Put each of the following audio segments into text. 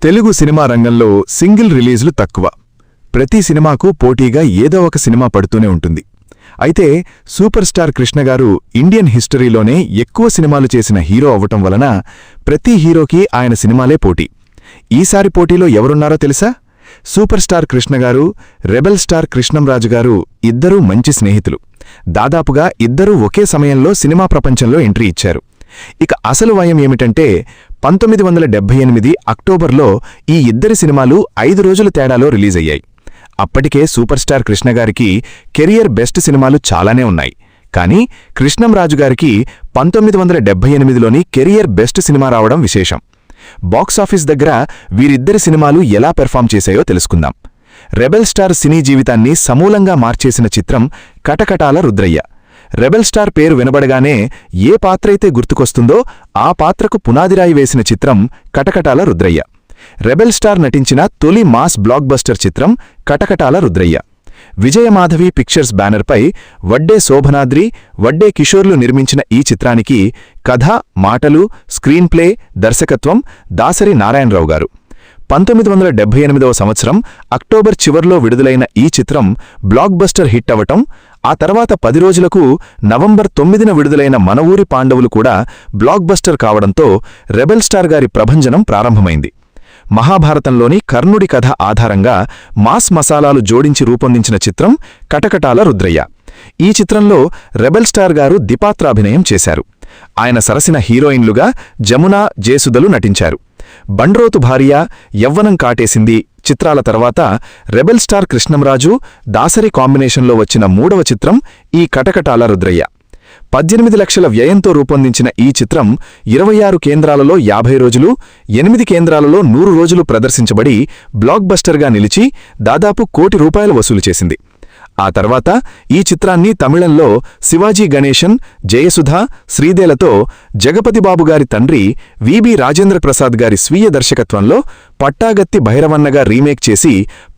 Telugu cinema రంగంలో single రిలీజులు తక్కువ. ప్రతి సినిమాకు పోటీగా ఏదో ఒక సినిమా పడుతూనే ఉంటుంది. అయితే సూపర్ స్టార్ కృష్ణగారు ఇండియన్ హిస్టరీలోనే ఎక్కువ సినిమాలు చేసిన హీరో అవ్వటం వలన ప్రతి హీరోకి ఆయన సినిమాలే పోటీ. ఈసారి పోటీలో ఎవరున్నారో తెలుసా? సూపర్ స్టార్ కృష్ణగారు, రెబెల్ స్టార్ కృష్ణంరాజుగారు ఇద్దరూ మంచి స్నేహితులు. దాదాపుగా ఇద్దరూ ఒకే సమయంలో సినిమా ప్రపంచంలో ఎంట్రీ ఇచ్చారు. ఇక అసలు వయం ఏమిటంటే 1978 అక్టోబర్లో ఈ ఇద్దరి సినిమాలు 5 రోజుల తేడాలో రిలీజయ్యాయి. అప్పటికే సూపర్ స్టార్ కృష్ణగారికి కెరియర్ బెస్ట్ సినిమాలు చాలానే ఉన్నాయి. కానీ కృష్ణంరాజుగారికి 1978లోని కెరియర్ బెస్ట్ సినిమా రావడం విశేషం. బాక్సాఫీస్ దగ్గర వీరిద్దరి సినిమాలు ఎలా పెర్ఫామ్ చేశాయో తెలుసుకుందాం. రెబెల్ స్టార్ సినీ జీవితాన్ని సమూలంగా మార్చేసిన చిత్రం కటకటాల రుద్రయ్య. రెబెల్ స్టార్ పేరు వినబడగానే ఏ పాత్రైతే గుర్తుకొస్తుందో ఆ పాత్రకు పునాదిరాయి వేసిన చిత్రం కటకటాల రుద్రయ్య. రెబెల్ స్టార్ నటించిన తొలి మాస్ బ్లాక్ బస్టర్ చిత్రం కటకటాల రుద్రయ్య. విజయమాధవి పిక్చర్స్ బ్యానర్పై వడ్డే శోభనాద్రి, వడ్డే కిషోర్లు నిర్మించిన ఈ చిత్రానికి కథ, మాటలు, స్క్రీన్ ప్లే, దర్శకత్వం దాసరి నారాయణరావు గారు. 1978వ సంవత్సరం అక్టోబర్ చివర్లో విడుదలైన ఈ చిత్రం బ్లాక్ బస్టర్ హిట్ అవటం, ఆ తర్వాత 10 రోజులకు నవంబర్ 9న విడుదలైన మన ఊరి పాండవులు కూడా బ్లాక్ బస్టర్ కావడంతో రెబెల్ స్టార్ గారి ప్రభంజనం ప్రారంభమైంది. మహాభారతంలోని కర్ణుడి కథ ఆధారంగా మాస్ మసాలాలు జోడించి రూపొందించిన చిత్రం కటకటాల రుద్రయ్య. ఈ చిత్రంలో రెబెల్ స్టార్ గారు ద్విపాత్రాభినయం చేశారు. ఆయన సరసన హీరోయిన్లుగా జమున, జేసుదలు నటించారు. బండ్రోతు భార్య, యవ్వనం కాటేసింది చిత్రాల తర్వాత రెబెల్ స్టార్ కృష్ణంరాజు, దాసరి కాంబినేషన్లో వచ్చిన 3వ చిత్రం ఈ కటకటాల రుద్రయ్య. 18 లక్షల వ్యయంతో రూపొందించిన ఈ చిత్రం 26 కేంద్రాలలో 50 రోజులు, 8 కేంద్రాలలో 100 రోజులు ప్రదర్శించబడి బ్లాక్ బస్టర్గా నిలిచి దాదాపు ₹1 కోటి వసూలు చేసింది. ఆ తర్వాత ఈ చిత్రాన్ని తమిళంలో శివాజీ గణేశన్, జయసుధ, శ్రీదేలతో జగపతిబాబుగారి తండ్రి విబి రాజేంద్రప్రసాద్ గారి స్వీయ దర్శకత్వంలో పట్టాగత్తి భైరవన్నగా రీమేక్ చేసి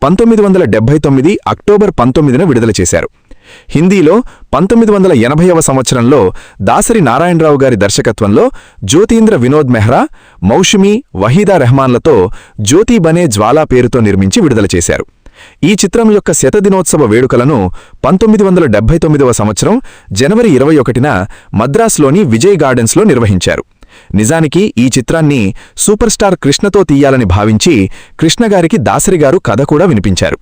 1979 అక్టోబర్ 19న విడుదల చేశారు. హిందీలో 1980వ సంవత్సరంలో దాసరి నారాయణరావు గారి దర్శకత్వంలో జ్యోతీంద్ర వినోద్ మెహ్రా, మౌషమి, వహీదా రెహమాన్లతో జ్యోతి బనే జ్వాలా పేరుతో నిర్మించి విడుదల చేశారు. ఈ చిత్రం యొక్క శతదినోత్సవ వేడుకలను 1979వ సంవత్సరం జనవరి 21న మద్రాసులోని విజయ్ గార్డెన్స్లో నిర్వహించారు. నిజానికి ఈ చిత్రాన్ని సూపర్ స్టార్ కృష్ణతో తీయాలని భావించి కృష్ణగారికి దాసరిగారు కథ కూడా వినిపించారు.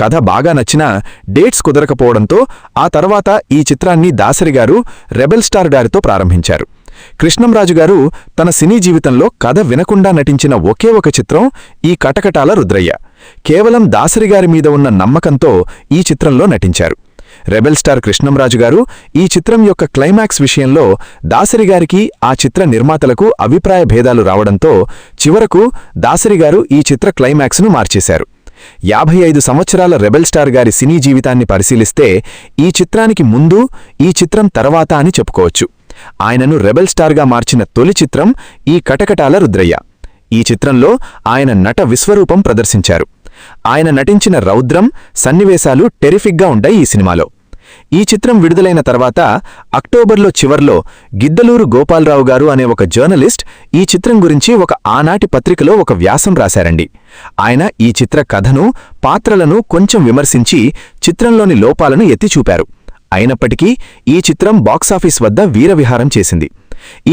కథ బాగా నచ్చినా డేట్స్ కుదరకపోవడంతో ఆ తర్వాత ఈ చిత్రాన్ని దాసరిగారు రెబెల్ స్టార్ గారితో ప్రారంభించారు. కృష్ణంరాజుగారు తన సినీ జీవితంలో కథ వినకుండా నటించిన ఒకే ఒక చిత్రం ఈ కటకటాల రుద్రయ్య. కేవలం దాసరిగారి మీద ఉన్న నమ్మకంతో ఈ చిత్రంలో నటించారు. రెబెల్ స్టార్ కృష్ణంరాజుగారు ఈ చిత్రం యొక్క క్లైమాక్స్ విషయంలో దాసరిగారికి, ఆ చిత్ర నిర్మాతలకు అభిప్రాయ భేదాలు రావడంతో చివరకు దాసరిగారు ఈ చిత్ర క్లైమాక్స్ను మార్చేశారు. 55 సంవత్సరాల రెబెల్ స్టార్ గారి సినీ జీవితాన్ని పరిశీలిస్తే ఈ చిత్రానికి ముందు, ఈ చిత్రం తర్వాత అని చెప్పుకోవచ్చు. ఆయనను రెబెల్ స్టార్గా మార్చిన తొలి చిత్రం ఈ కటకటాల రుద్రయ్య. ఈ చిత్రంలో ఆయన నట విశ్వరూపం ప్రదర్శించారు. ఆయన నటించిన రౌద్రం, సన్నివేశాలు టెరిఫిక్గా ఉంటాయి ఈ సినిమాలో. ఈ చిత్రం విడుదలైన తర్వాత అక్టోబర్లో చివర్లో గిద్దలూరు గోపాలరావు గారు అనే ఒక జర్నలిస్ట్ ఈ చిత్రం గురించి ఒక ఆనాటి పత్రికలో ఒక వ్యాసం రాశారండి. ఆయన ఈ చిత్ర కథను, పాత్రలను కొంచెం విమర్శించి చిత్రంలోని లోపాలను ఎత్తిచూపారు. అయినప్పటికీ ఈ చిత్రం బాక్సాఫీస్ వద్ద వీరవిహారం చేసింది.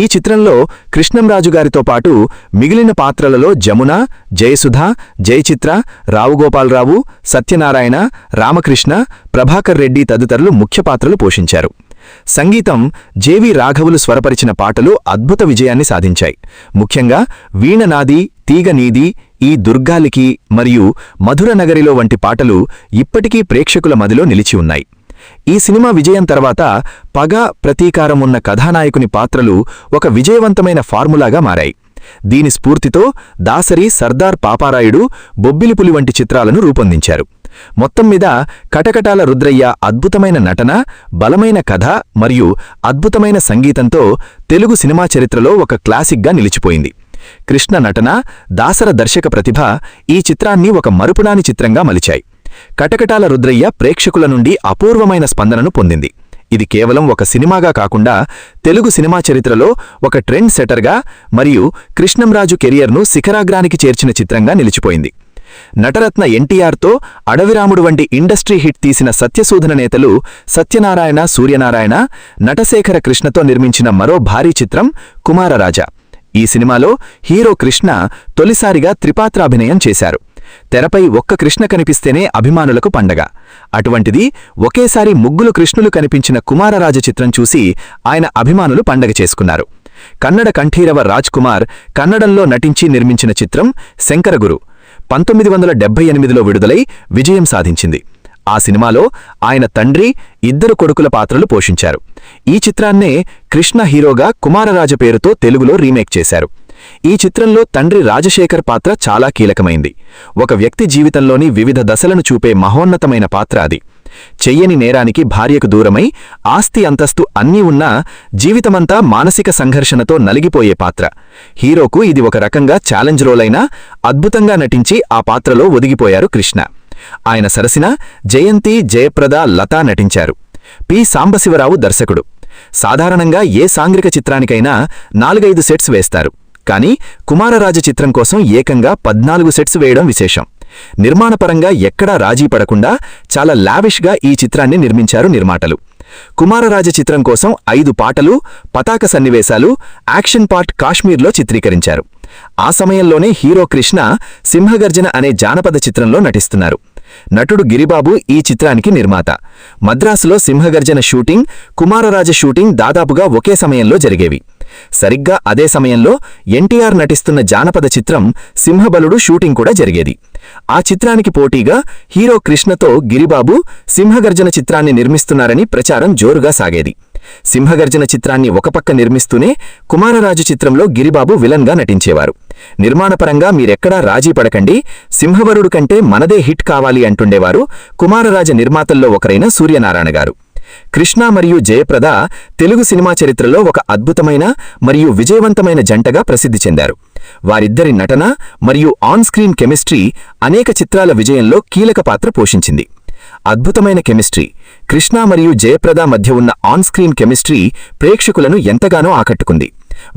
ఈ చిత్రంలో కృష్ణంరాజుగారితో పాటు మిగిలిన పాత్రలలో జమున, జయసుధ, జయచిత్ర, రావుగోపాలరావు, సత్యనారాయణ, రామకృష్ణ, ప్రభాకర్ రెడ్డి తదితరులు ముఖ్య పాత్రలు పోషించారు. సంగీతం జెవి రాఘవులు స్వరపరిచిన పాటలు అద్భుత విజయాన్ని సాధించాయి. ముఖ్యంగా వీణనాది, తీగ నీది, ఈ దుర్గాలికి మరియు మధురనగరిలో వంటి పాటలు ఇప్పటికీ ప్రేక్షకుల మదిలో నిలిచి ఉన్నాయి. ఈ సినిమా విజయం తర్వాత పగ, ప్రతీకారం ఉన్న కథానాయకుని పాత్రలు ఒక విజయవంతమైన ఫార్ములాగా మారాయి. దీని స్ఫూర్తితో దాసరి సర్దార్ పాపారాయుడు, బొబ్బిలిపులి వంటి చిత్రాలను రూపొందించారు. మొత్తం మీద కటకటాల రుద్రయ్య అద్భుతమైన నటన, బలమైన కథ మరియు అద్భుతమైన సంగీతంతో తెలుగు సినిమా చరిత్రలో ఒక క్లాసిక్గా నిలిచిపోయింది. కృష్ణ నటన, దాసర దర్శక ప్రతిభ ఈ చిత్రాన్ని ఒక మరుపురాని చిత్రంగా మలిచాయి. కటకటాల రుద్రయ్య ప్రేక్షకుల నుండి అపూర్వమైన స్పందనను పొందింది. ఇది కేవలం ఒక సినిమాగా కాకుండా తెలుగు సినిమా చరిత్రలో ఒక ట్రెండ్ సెటర్గా మరియు కృష్ణంరాజు కెరియర్ను శిఖరాగ్రానికి చేర్చిన చిత్రంగా నిలిచిపోయింది. నటరత్న ఎన్టీఆర్తో అడవిరాముడు వంటి ఇండస్ట్రీ హిట్ తీసిన సత్యశోధన నేతలు సత్యనారాయణ సూర్యనారాయణ, నటశేఖర కృష్ణతో నిర్మించిన మరో భారీ చిత్రం కుమారరాజా. ఈ సినిమాలో హీరో కృష్ణ తొలిసారిగా త్రిపాత్రాభినయం చేశారు. తెరపై ఒక్క కృష్ణ కనిపిస్తేనే అభిమానులకు పండగ. అటువంటిది ఒకేసారి ముగ్గురు కృష్ణులు కనిపించిన కుమారరాజ చిత్రం చూసి ఆయన అభిమానులు పండగ చేసుకున్నారు. కన్నడ కంఠీరవ రాజ్ కుమార్ కన్నడంలో నటించి నిర్మించిన చిత్రం శంకరగురు 1978లో విడుదలై విజయం సాధించింది. ఆ సినిమాలో ఆయన తండ్రి, ఇద్దరు కొడుకుల పాత్రలు పోషించారు. ఈ చిత్రాన్నే కృష్ణ హీరోగా కుమారరాజ పేరుతో తెలుగులో రీమేక్ చేశారు. ఈ చిత్రంలో తండ్రి రాజశేఖర్ పాత్ర చాలా కీలకమైంది. ఒక వ్యక్తి జీవితంలోని వివిధ దశలను చూపే మహోన్నతమైన పాత్ర అది. చెయ్యని నేరానికి భార్యకు దూరమై ఆస్తి అంతస్తు అన్నీ ఉన్నా జీవితమంతా మానసిక సంఘర్షణతో నలిగిపోయే పాత్ర. హీరోకు ఇది ఒక రకంగా ఛాలెంజ్ రోలైనా అద్భుతంగా నటించి ఆ పాత్రలో ఒదిగిపోయారు కృష్ణ. ఆయన సరసన జయంతి, జయప్రద, లతా నటించారు. పి. సాంబశివరావు దర్శకుడు. సాధారణంగా ఏ సాంఘిక చిత్రానికైనా 4-5 సెట్స్ వేస్తారు. కానీ కుమారరాజ చిత్రం కోసం ఏకంగా 14 సెట్స్ వేయడం విశేషం. నిర్మాణపరంగా ఎక్కడా రాజీ పడకుండా చాలా లావిష్గా ఈ చిత్రాన్ని నిర్మించారు నిర్మాతలు. కుమారరాజ చిత్రం కోసం 5 పాటలు, పతాక సన్నివేశాలు, యాక్షన్ పార్ట్ కాశ్మీర్లో చిత్రీకరించారు. ఆ సమయంలోనే హీరో కృష్ణ సింహగర్జన అనే జానపద చిత్రంలో నటిస్తున్నారు. నటుడు గిరిబాబు ఈ చిత్రానికి నిర్మాత. మద్రాసులో సింహగర్జన షూటింగ్, కుమారరాజ షూటింగ్ దాదాపుగా ఒకే సమయంలో జరిగేవి. సరిగ్గా అదే సమయంలో ఎన్టీఆర్ నటిస్తున్న జానపద చిత్రం సింహబలుడు షూటింగ్ కూడా జరిగేది. ఆ చిత్రానికి పోటీగా హీరో కృష్ణతో గిరిబాబు సింహగర్జన చిత్రాన్ని నిర్మిస్తున్నారని ప్రచారం జోరుగా సాగేది. సింహగర్జన చిత్రాన్ని ఒక పక్క నిర్మిస్తూనే కుమారరాజు చిత్రంలో గిరిబాబు విలన్గా నటించేవారు. నిర్మాణపరంగా మీరెక్కడా రాజీ పడకండి, సింహవరుడు కంటే మనదే హిట్ కావాలి అంటుండేవారు కుమారరాజ నిర్మాతల్లో ఒకరైన సూర్యనారాయణ గారు. కృష్ణ మరియు జయప్రద తెలుగు సినిమా చరిత్రలో ఒక అద్భుతమైన మరియు విజయవంతమైన జంటగా ప్రసిద్ధి చెందారు. వారిద్దరి నటన మరియు ఆన్ స్క్రీన్ కెమిస్ట్రీ అనేక చిత్రాల విజయంలో కీలక పాత్ర పోషించింది. అద్భుతమైన కెమిస్ట్రీ. కృష్ణ మరియు జయప్రద మధ్య ఉన్న ఆన్ స్క్రీన్ కెమిస్ట్రీ ప్రేక్షకులను ఎంతగానో ఆకట్టుకుంది.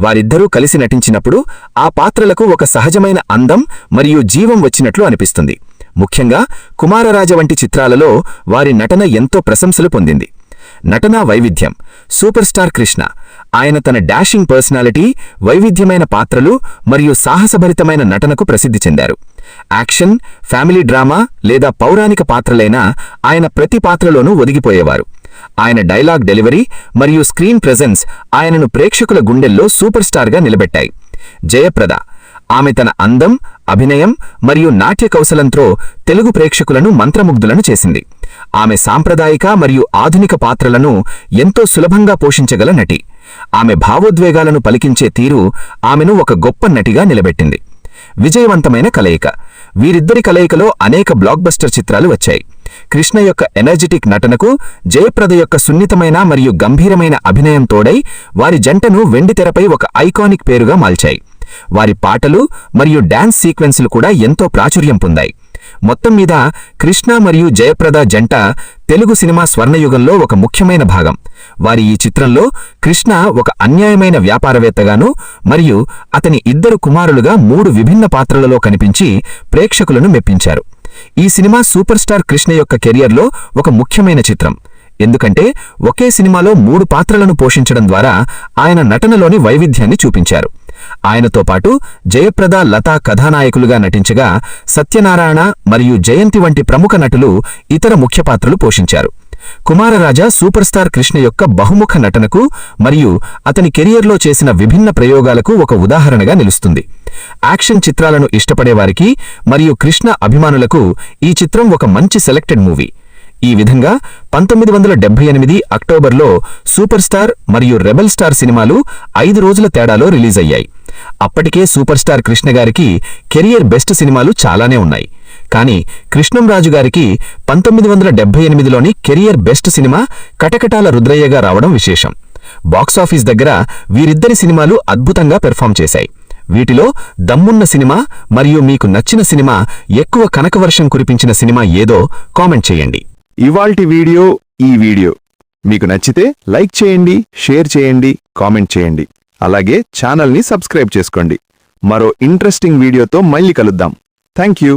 వారిద్దరూ కలిసి నటించినప్పుడు ఆ పాత్రలకు ఒక సహజమైన అందం మరియు జీవం వచ్చినట్లు అనిపిస్తుంది. ముఖ్యంగా కుమారరాజ వంటి చిత్రాలలో వారి నటన ఎంతో ప్రశంసలు పొందింది. నటనా వైవిధ్యం. Super star Krishna. ఆయన తన డాషింగ్ పర్సనాలిటీ, వైవిధ్యమైన పాత్రలు మరియు సాహసభరితమైన నటనకు ప్రసిద్ధి చెందారు. యాక్షన్, ఫ్యామిలీ డ్రామా లేదా పౌరాణిక పాత్రలైనా ఆయన ప్రతి పాత్రలోనూ ఒదిగిపోయేవారు. ఆయన డైలాగ్ డెలివరీ మరియు స్క్రీన్ ప్రెజెన్స్ ఆయనను ప్రేక్షకుల గుండెల్లో సూపర్ స్టార్గా నిలబెట్టాయి. జయప్రద. ఆమె తన అందం, అభినయం మరియు నాట్య కౌశలంతో తెలుగు ప్రేక్షకులను మంత్రముగ్ధులను చేసింది. ఆమె సాంప్రదాయిక మరియు ఆధునిక పాత్రలను ఎంతో సులభంగా పోషించగల నటి. ఆమె భావోద్వేగాలను పలికించే తీరు ఆమెను ఒక గొప్ప నటిగా నిలబెట్టింది. విజయవంతమైన కలయిక. వీరిద్దరి కలయికలో అనేక బ్లాక్బస్టర్ చిత్రాలు వచ్చాయి. కృష్ణ యొక్క ఎనర్జెటిక్ నటనకు జయప్రద యొక్క సున్నితమైన మరియు గంభీరమైన అభినయం తోడై వారి జంటను వెండితెరపై ఒక ఐకానిక్ పేరుగా మాల్చాయి. వారి పాటలు మరియు డాన్స్ సీక్వెన్సులు కూడా ఎంతో ప్రాచుర్యం పొందాయి. మొత్తం మీద కృష్ణ మరియు జయప్రద జంట తెలుగు సినిమా స్వర్ణయుగంలో ఒక ముఖ్యమైన భాగం. వారి ఈ చిత్రంలో కృష్ణ ఒక అన్యాయమైన వ్యాపారవేత్తగాను మరియు అతని ఇద్దరు కుమారులుగా 3 విభిన్న పాత్రలలో కనిపించి ప్రేక్షకులను మెప్పించారు. ఈ సినిమా సూపర్ స్టార్ కృష్ణ యొక్క కెరియర్లో ఒక ముఖ్యమైన చిత్రం. ఎందుకంటే ఒకే సినిమాలో 3 పాత్రలను పోషించడం ద్వారా ఆయన నటనలోని వైవిధ్యాన్ని చూపించారు. ఆయనతో పాటు జయప్రద, లతా కథానాయకులుగా నటించగా సత్యనారాయణ మరియు జయంతి వంటి ప్రముఖ నటులు ఇతర ముఖ్య పాత్రలు పోషించారు. కుమారరాజ సూపర్ స్టార్ కృష్ణ యొక్క బహుముఖ నటనకు మరియు అతని కెరియర్లో చేసిన విభిన్న ప్రయోగాలకు ఒక ఉదాహరణగా నిలుస్తుంది. యాక్షన్ చిత్రాలను ఇష్టపడేవారికి మరియు కృష్ణ అభిమానులకు ఈ చిత్రం ఒక మంచి సెలెక్టెడ్ మూవీ. ఈ విధంగా 1978 అక్టోబర్లో సూపర్ స్టార్ మరియు రెబెల్ స్టార్ సినిమాలు 5 రోజుల తేడాలో రిలీజ్ అయ్యాయి. అప్పటికే సూపర్ స్టార్ కృష్ణ గారికి కెరియర్ బెస్ట్ సినిమాలు చాలానే ఉన్నాయి. కానీ కృష్ణంరాజు గారికి 1978లోని కెరియర్ బెస్ట్ సినిమా కటకటాల రుద్రయ్యగా రావడం విశేషం. బాక్సాఫీస్ దగ్గర వీరిద్దరి సినిమాలు అద్భుతంగా పెర్ఫామ్ చేశాయి. వీటిలో దమ్మున్న సినిమా మరియు మీకు నచ్చిన సినిమా, ఎక్కువ కనకవర్షం కురిపించిన సినిమా ఏదో కామెంట్ చేయండి. ఇవాల్టి వీడియో ఈ వీడియో మీకు నచ్చితే లైక్ చేయండి, షేర్ చేయండి, కామెంట్ చేయండి. అలాగే ఛానల్ని సబ్స్క్రైబ్ చేసుకోండి. మరో ఇంట్రెస్టింగ్ వీడియోతో మళ్ళీ కలుద్దాం. Thank you.